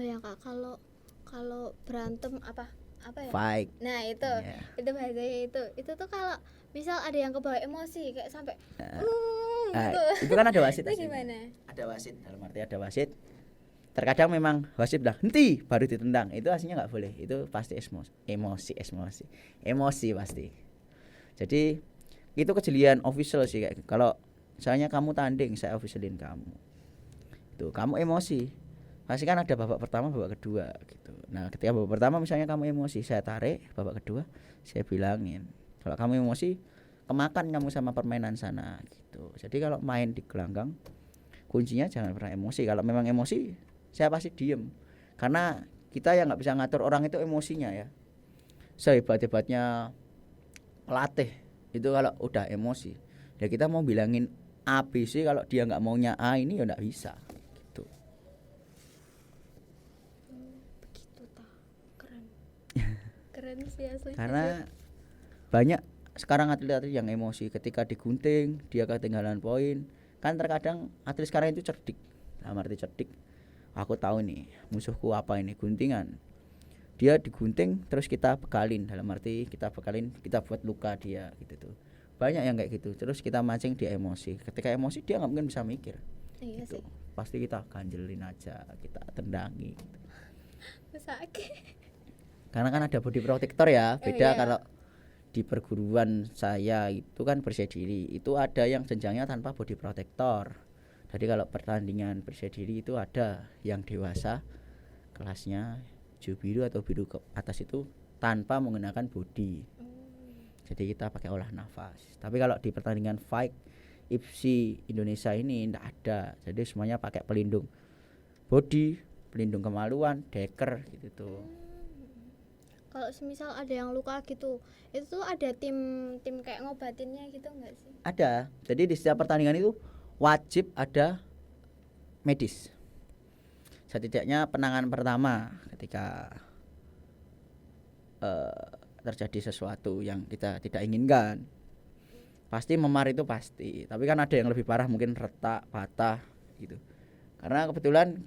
kebayang Kak kalau kalau berantem apa ya? Fight. Nah, itu bahasanya itu tuh kalau misal ada yang kebawa emosi kayak sampai gitu. Itu kan ada wasit Itu aslinya. gimana? Ada wasit, dalam arti ada wasit. Terkadang memang wasit bilang henti baru ditendang, itu aslinya nggak boleh, itu pasti emosi pasti. Jadi itu kejelian official sih, kayak kalau misalnya kamu tanding saya officialin kamu, itu kamu emosi pasti kan ada babak pertama babak kedua gitu. Nah ketika babak pertama misalnya kamu emosi, saya tarik, babak kedua saya bilangin kalau kamu emosi kemakan kamu sama permainan sana gitu. Jadi kalau main di gelanggang kuncinya jangan pernah emosi. Kalau memang emosi saya pasti diem, karena kita yang nggak bisa ngatur orang itu emosinya ya. Sehebat-hebatnya pelatih itu kalau udah emosi ya kita mau bilangin A B C, kalau dia nggak maunya A ini ya nggak bisa gitu. Begitu ta. Keren. Keren sih asli. Karena banyak sekarang atlet-atlet yang emosi ketika digunting dia ketinggalan poin. Kan terkadang atlet sekarang itu cerdik, dalam arti cerdik, aku tahu nih musuhku apa ini guntingan, dia digunting terus kita bekalin, dalam arti kita bekalin, kita buat luka dia gitu tuh. Banyak yang kayak gitu, terus kita mancing dia emosi. Ketika emosi dia nggak mungkin bisa mikir. Iya Gitu. sih. Pasti kita ganjelin aja, kita tendangi gitu. Sakit. Karena kan ada body protector ya, beda Iya. kalau di perguruan saya itu kan bersih diri, itu ada yang jenjangnya tanpa body protector. Jadi kalau pertandingan bersih diri itu ada yang dewasa kelasnya hijau biru atau biru ke atas itu tanpa menggunakan body. Jadi kita pakai olah nafas. Tapi kalau di pertandingan fight IPSI Indonesia ini tidak ada. Jadi semuanya pakai pelindung body, pelindung kemaluan, deker gitu tuh. Kalau semisal ada yang luka gitu, itu tuh ada tim kayak ngobatinnya gitu nggak sih? Ada. Jadi di setiap pertandingan itu wajib ada medis. Setidaknya penanganan pertama ketika terjadi sesuatu yang kita tidak inginkan. Pasti memar itu pasti. Tapi kan ada yang lebih parah, mungkin retak, patah gitu. Karena kebetulan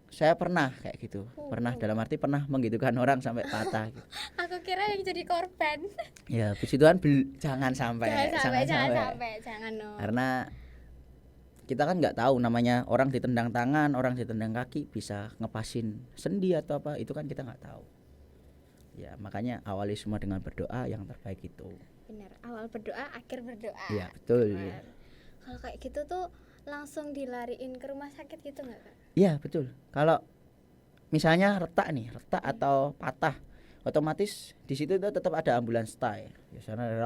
saya pernah kayak gitu. Pernah dalam arti pernah menggitukan orang sampai patah gitu. Aku kira yang jadi korban. Ya, puji Tuhan jangan sampai. Jangan no. Karena kita kan nggak tahu namanya orang ditendang tangan, orang ditendang kaki bisa ngepasin sendi atau apa, itu kan kita nggak tahu. Ya makanya awali semua dengan berdoa, yang terbaik itu. Benar, awal berdoa, akhir berdoa. Iya betul. Benar. Kalau kayak gitu tuh langsung dilariin ke rumah sakit gitu nggak Kak? Iya betul. Kalau misalnya retak atau patah, otomatis di situ itu tetap ada ambulans stay. Biasanya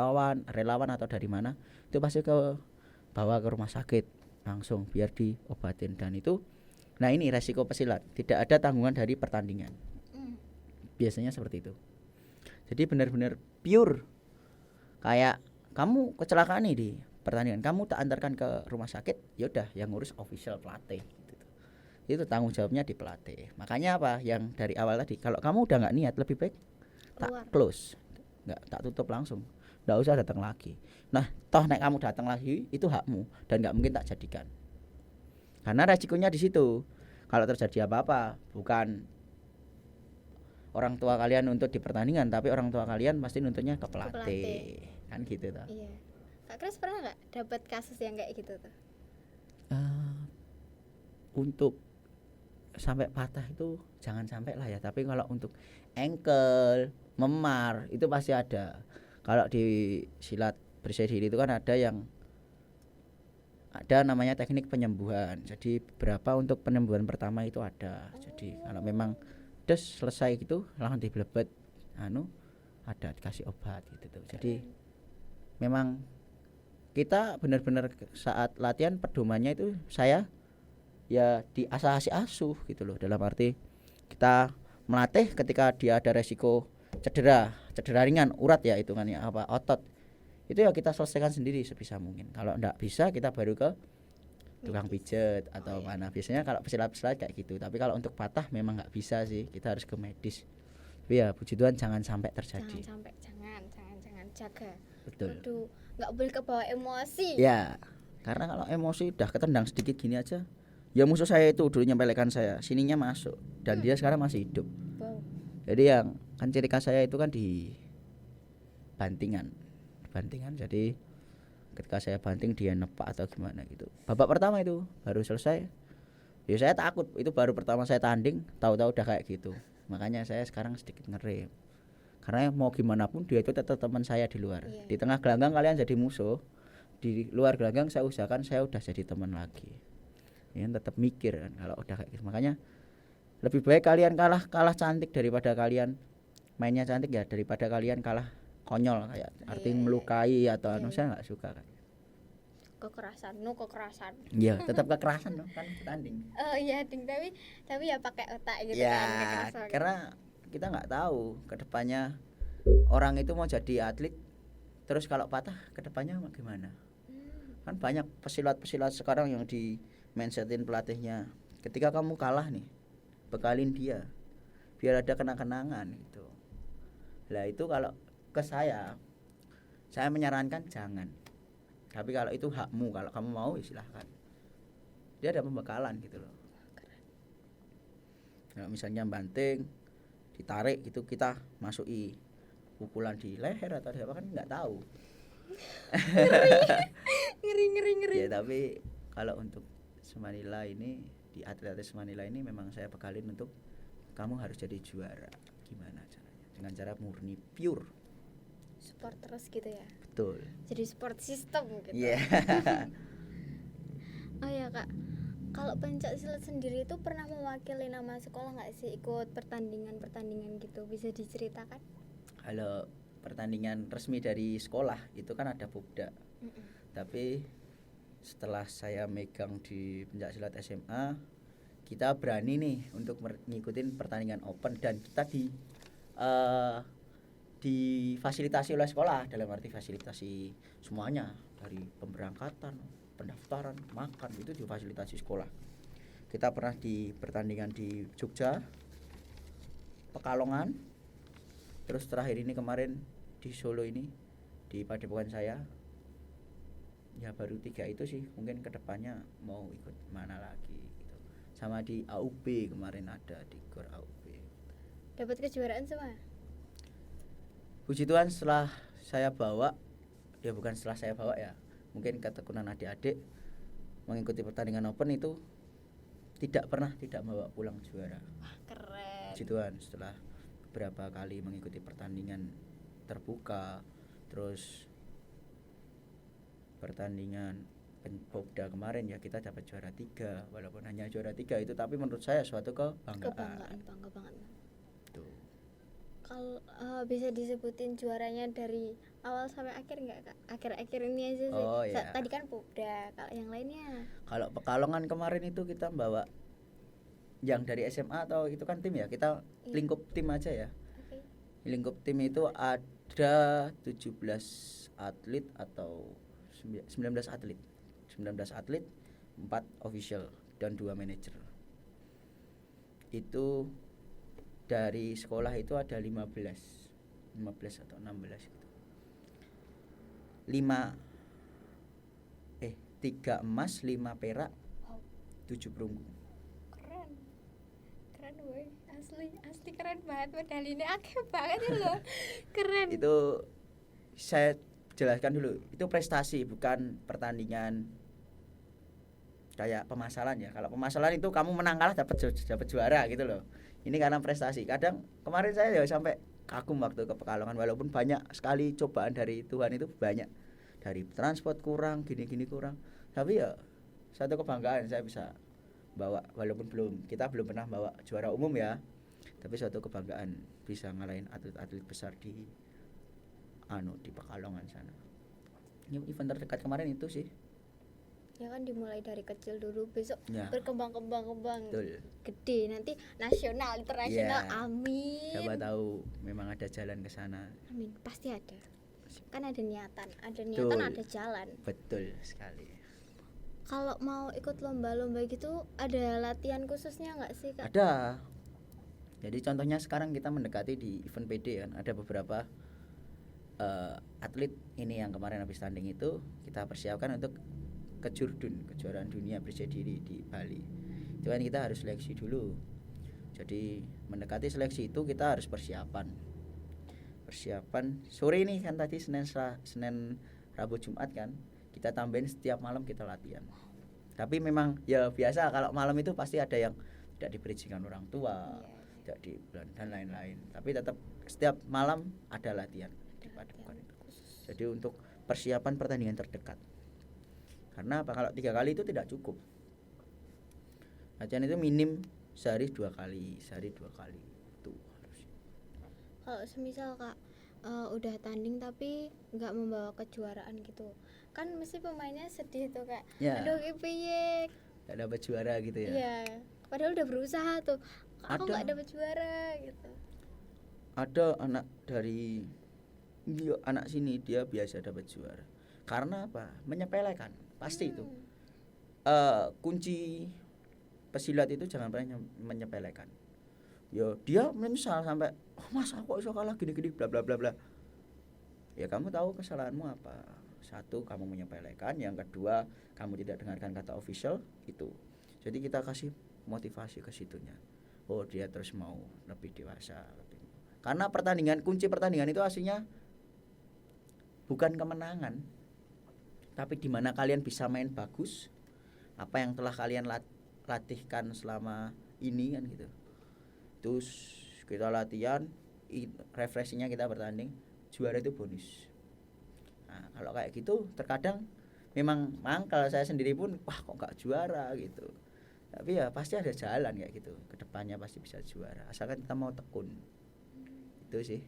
relawan atau dari mana itu pasti bawa ke rumah sakit langsung biar diobatin. Dan itu, nah ini resiko pesilat, tidak ada tanggungan dari pertandingan. Biasanya seperti itu. Jadi benar-benar pure. Kayak kamu kecelakaan nih di pertandingan, kamu tak antarkan ke rumah sakit, yaudah yang ngurus official pelatih gitu. Itu tanggung jawabnya di pelatih. Makanya apa yang dari awal tadi, kalau kamu udah nggak niat, lebih baik tak close, nggak tak tutup langsung, nggak usah datang lagi. Nah toh nek kamu datang lagi itu hakmu dan nggak mungkin tak jadikan, karena resikonya di situ. Kalau terjadi apa-apa bukan orang tua kalian nuntut di pertandingan, tapi orang tua kalian pasti nuntutnya ke pelatih. Kan gitu toh. Iya. Kak Kris pernah nggak dapat kasus yang kayak gitu tuh? Untuk sampai patah itu jangan sampai lah ya, tapi kalau untuk ankle, memar itu pasti ada. Kalau di silat bersih diri itu kan ada namanya teknik penyembuhan. Jadi berapa untuk penyembuhan pertama itu ada. Jadi kalau memang selesai gitu langsung diblebet ada dikasih obat gitu tuh. Jadi memang kita benar-benar saat latihan pedomannya itu saya ya asuh gitu loh, dalam arti kita melatih ketika dia ada resiko cedera ringan, urat ya hitungannya apa otot, itu ya kita selesaikan sendiri sebisa mungkin. Kalau enggak bisa kita baru ke tukang pijet atau mana. Biasanya kalau pesilat-pesilat kayak gitu. Tapi kalau untuk patah memang nggak bisa sih, kita harus ke medis. Tapi ya puji Tuhan jangan sampai terjadi. Jangan jaga. Betul. Nggak boleh kebawa emosi. Ya, karena kalau emosi udah ketendang sedikit gini aja Ya musuh saya itu dulu nyempelekan saya, sininya masuk dan dia sekarang masih hidup. Wow. Jadi yang kan ciri khas saya itu kan di bantingan. Jadi ketika saya banting dia nepak atau gimana gitu. Babak pertama itu baru selesai. Ya saya takut, itu baru pertama saya tanding, tahu-tahu udah kayak gitu. Makanya saya sekarang sedikit ngerem. Karena mau gimana pun dia itu tetap teman saya di luar. Iya. Di tengah gelanggang kalian jadi musuh. Di luar gelanggang saya usahakan saya udah jadi teman lagi. Ya tetap mikir kan kalau udah kayak gitu. Makanya lebih baik kalian kalah cantik daripada kalian mainnya cantik ya, daripada kalian kalah konyol kayak artinya Iya. melukai atau Iya. anu, saya nggak suka kan. Kekerasan Iya, tetap kekerasan dong kan tanding. oh iya ding, tapi ya pakai otak gitu Ya, kan, kekerasan. karena kita nggak tahu kedepannya orang itu mau jadi atlet terus kalau patah kedepannya gimana. Kan banyak pesilat-pesilat sekarang yang di mindsetin pelatihnya, ketika kamu kalah nih bekalin dia biar ada kenang-kenangan gitu. Lah itu kalau ke saya menyarankan jangan. Tapi kalau itu hakmu, kalau kamu mau ya silahkan. Dia ada pembekalan gitu loh. Kalau misalnya banting ditarik gitu, kita masuki pukulan di leher atau di apa kan nggak tahu. ngeri. Ya tapi kalau untuk Semanila ini, di atlet Semanila ini memang saya bekalin untuk kamu harus jadi juara. Gimana caranya? Dengan cara murni pure. Sport terus gitu ya. Betul. Jadi sport system gitu. Iya. Oh ya kak, kalau pencak silat sendiri itu pernah mewakili nama sekolah nggak sih, ikut pertandingan gitu, bisa diceritakan? Kalau pertandingan resmi dari sekolah itu kan ada Popda. Tapi setelah saya megang di pencak silat SMA, kita berani nih untuk ngikutin pertandingan open dan kita difasilitasi oleh sekolah, dalam arti fasilitasi semuanya dari pemberangkatan, pendaftaran, makan itu difasilitasi sekolah. Kita pernah di pertandingan di Jogja, Pekalongan, terus terakhir ini kemarin di Solo ini di padepokan saya. Ya baru 3 itu sih, mungkin kedepannya mau ikut mana lagi gitu. Sama di AUB kemarin ada di GOR AUB. Dapat kejuaraan semua? Puji Tuhan setelah saya bawa, ya bukan setelah saya bawa ya, mungkin ketekunan adik-adik mengikuti pertandingan open itu tidak pernah tidak bawa pulang juara. Wah keren. Puji Tuhan setelah beberapa kali mengikuti pertandingan terbuka, terus pertandingan Popda kemarin ya kita dapat juara 3, walaupun hanya juara 3 itu, tapi menurut saya suatu kebanggaan. Bangga banget. Tuh. Kalau bisa disebutin juaranya dari awal sampai akhir nggak kak? Akhir-akhir ini aja sih. Oh, iya. Tadi kan Popda, kalau yang lainnya? Kalau Pekalongan kemarin itu kita bawa yang dari SMA atau itu kan tim ya, kita lingkup tim aja ya. Oke. Lingkup tim itu ada 17 atlet atau 19 atlet. 19 atlet, 4 official dan 2 manajer. Itu dari sekolah itu ada 15 atau 16 gitu. 3 emas, 5 perak, 7 perunggu. Keren woy, asli keren banget, medalinya akeh banget ya loh. Keren. Itu saya jelaskan dulu, itu prestasi bukan pertandingan kayak pemasalan ya. Kalau pemasalan itu kamu menang kalah dapat juara gitu loh. Ini karena prestasi. Kadang kemarin saya ya sampai kagum waktu ke Pekalongan, walaupun banyak sekali cobaan dari Tuhan, itu banyak, dari transport kurang, gini kurang, tapi ya satu kebanggaan saya bisa bawa, walaupun kita belum pernah bawa juara umum ya, tapi suatu kebanggaan bisa ngalahin atlet-atlet besar di Pekalongan sana. Ini event terdekat kemarin itu sih. Ya kan dimulai dari kecil dulu, besok Ya. berkembang Betul. gede, nanti nasional, internasional. Ya. Amin. Siapa tahu memang ada jalan ke sana. Amin, pasti ada. Kan ada niatan, Betul. ada jalan. Betul sekali. Kalau mau ikut lomba-lomba gitu ada latihan khususnya nggak sih kak? Ada. Jadi contohnya sekarang kita mendekati di event PD kan, ada beberapa atlet ini yang kemarin habis tanding itu kita persiapkan untuk kejuaraan dunia berjadi di Bali. Itu kan kita harus seleksi dulu. Jadi mendekati seleksi itu kita harus persiapan sore ini kan tadi Senin Rabu Jumat kan kita tambahin setiap malam kita latihan. Tapi memang ya biasa kalau malam itu pasti ada yang tidak diberikan orang tua, tidak di bulan dan lain-lain. Tapi tetap setiap malam ada latihan dipadukan itu. Jadi untuk persiapan pertandingan terdekat. Karena apa? Kalau 3 kali itu tidak cukup. Latihan itu minim sehari 2 kali itu harus. Kalau semisal Kak udah tanding tapi nggak membawa kejuaraan gitu, kan mesti pemainnya sedih tuh Kak. Ya. Aduh piye Tidak dapat juara gitu ya. Iya, padahal udah berusaha tuh, aku Ada. nggak dapat juara gitu. Ada anak dari anak sini dia biasa dapat juara. Karena apa? Menyepelekan. Pasti itu. Kunci pesilat itu jangan pernah menyepelekan. Ya dia menyesal sampai mas aku kok iso kalah gini-gini bla bla bla bla. Ya kamu tahu kesalahanmu apa? Satu, kamu menyepelekan. Yang kedua, kamu tidak dengarkan kata official itu. Jadi kita kasih motivasi ke situnya. Oh dia terus mau lebih dewasa. Karena kunci pertandingan itu aslinya bukan kemenangan, tapi di mana kalian bisa main bagus, apa yang telah kalian latihkan selama ini kan gitu. Terus kita latihan, refreshingnya kita bertanding, juara itu bonus. Nah, kalau kayak gitu terkadang memang mangkal, saya sendiri pun wah kok gak juara gitu. Tapi ya pasti ada jalan kayak gitu, kedepannya pasti bisa juara asalkan kita mau tekun. Itu sih.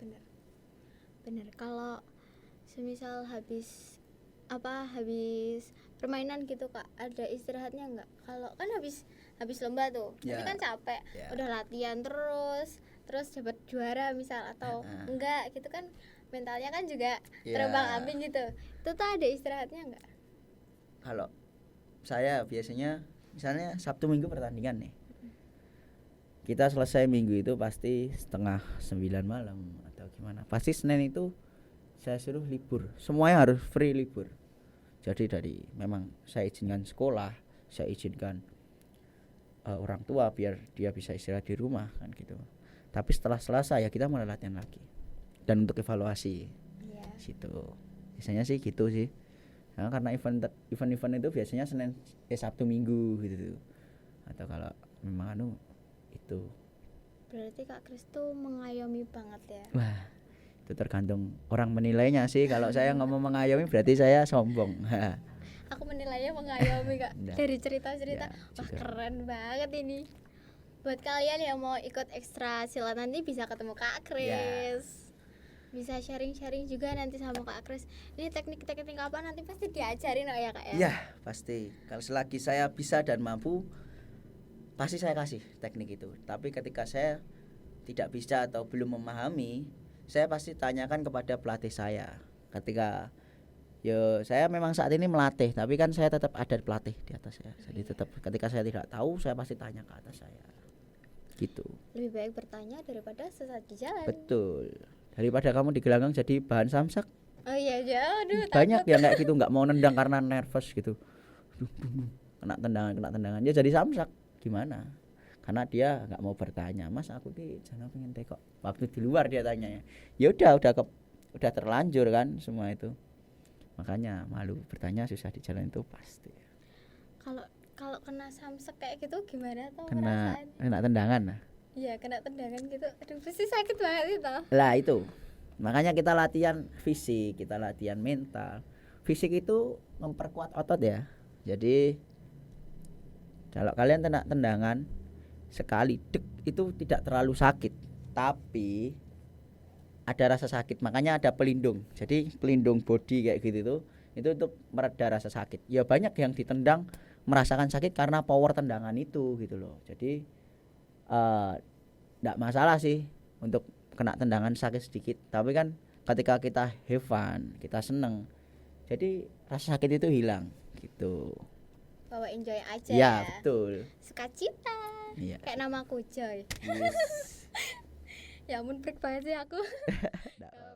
Bener. Kalau semisal habis permainan gitu Kak, ada istirahatnya nggak? Kalau kan habis lomba tuh Ya. nanti kan capek, Ya. udah latihan terus dapat juara misal atau enggak gitu kan, mentalnya kan juga Ya. terbang ambing gitu. Itu tuh ada istirahatnya nggak? Kalau saya biasanya misalnya Sabtu Minggu pertandingan nih, kita selesai minggu itu pasti 8:30 malam atau gimana. Pasti Senin itu saya suruh libur, semuanya harus free libur. Jadi memang saya izinkan sekolah, saya izinkan orang tua biar dia bisa istirahat di rumah kan gitu. Tapi setelah selesai ya kita mulai latihan lagi dan untuk evaluasi. Iya. Situ biasanya sih gitu sih. Nah, karena event itu biasanya Sabtu Minggu gitu. Atau kalau memang itu. Berarti Kak Kris tuh mengayomi banget ya. Wah, itu tergantung orang menilainya sih. Kalau saya ngomong mengayomi berarti saya sombong. Aku menilainya mengayomi Kak. Nggak. Dari cerita-cerita, Ya, wah juga. keren banget ini. Buat kalian yang mau ikut ekstra silat nanti bisa ketemu Kak Kris. Bisa sharing-sharing juga nanti sama Kak Kris. Ini teknik-teknik apa nanti pasti diajarin ya Kak ya. Ya, pasti. Kalau selagi saya bisa dan mampu pasti saya kasih teknik itu. Tapi ketika saya tidak bisa atau belum memahami, saya pasti tanyakan kepada pelatih saya. Ketika saya memang saat ini melatih, tapi kan saya tetap ada pelatih di atas saya. Jadi tetap ketika saya tidak tahu, saya pasti tanya ke atas saya. Gitu. Lebih baik bertanya daripada sesat di jalan. Betul. Daripada kamu di gelanggang jadi bahan samsak. Oh iya aduh Banyak takut. yang kayak gitu nggak mau nendang karena nervous gitu. Kena tendangan dia jadi samsak. Gimana? Karena dia nggak mau bertanya, Mas aku ki jangan pengen tekok. Waktu di luar dia tanyanya. Ya udah terlanjur kan semua itu. Makanya malu bertanya, susah di jalan itu pasti. Kalau kena samsek kayak gitu gimana tuh Kena perasaan? tendangan. Nah. Iya, kena tendangan gitu. Aduh, pasti sakit banget itu. Lah itu. Makanya kita latihan fisik, kita latihan mental. Fisik itu memperkuat otot ya. Jadi kalau kalian kena tendangan sekali dek itu tidak terlalu sakit, tapi ada rasa sakit. Makanya ada pelindung. Jadi pelindung body kayak gitu tuh itu untuk mereda rasa sakit. Ya banyak yang ditendang merasakan sakit karena power tendangan itu gitu loh. Jadi enggak masalah sih untuk kena tendangan sakit sedikit, tapi kan ketika kita have fun, kita seneng, jadi rasa sakit itu hilang gitu. Bawa enjoy aja Ya betul. Sukacita. Iya. Kayak namaku Joy. Yes. Ya ampun, break banget sih aku. Nggak apa-apa.